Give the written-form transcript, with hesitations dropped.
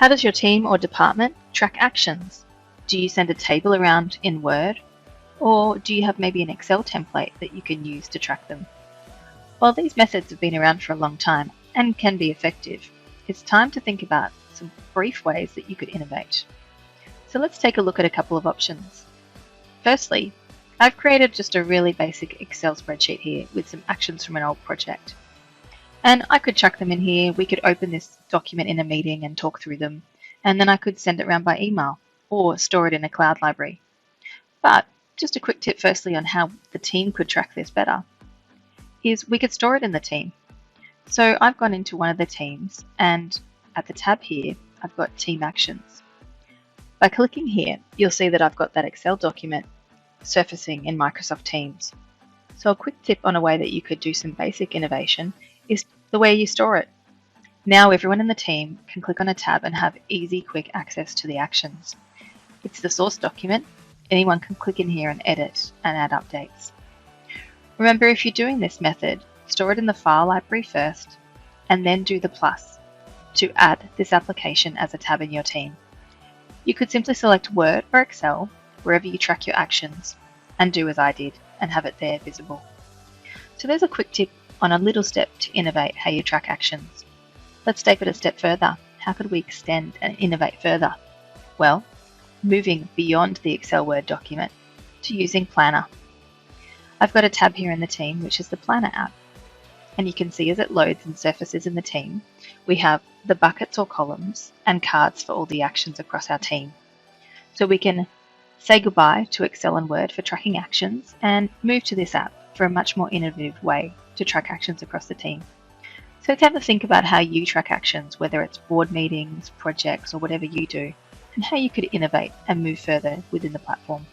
How does your team or department track actions? Do you send a table around in Word? Or do you have maybe an Excel template that you can use to track them? While these methods have been around for a long time and can be effective, it's time to think about some brief ways that you could innovate. So let's take a look at a couple of options. Firstly, I've created just a really basic Excel spreadsheet here with some actions from an old project. And I could chuck them in here. We could open this document in a meeting and talk through them. And then I could send it around by email or store it in a cloud library. But just a quick tip firstly on how the team could track this better is we could store it in the team. So I've gone into one of the teams and at the tab here, I've got team actions. By clicking here, you'll see that I've got that Excel document surfacing in Microsoft Teams. So a quick tip on a way that you could do some basic innovation is the way you store it. Now everyone in the team can click on a tab and have easy, quick access to the actions. It's the source document. Anyone can click in here and edit and add updates. Remember, if you're doing this method, store it in the file library first and then do the plus to add this application as a tab in your team. You could simply select Word or Excel wherever you track your actions and do as I did and have it there visible. So there's a quick tip on a little step to innovate how you track actions. Let's take it a step further. How could we extend and innovate further? Well, moving beyond the Excel Word document to using Planner. I've got a tab here in the team, which is the Planner app. And you can see as it loads and surfaces in the team, we have the buckets or columns and cards for all the actions across our team. So we can say goodbye to Excel and Word for tracking actions and move to this app for a much more innovative way to track actions across the team. So let's have a think about how you track actions, whether it's board meetings, projects, or whatever you do, and how you could innovate and move further within the platform.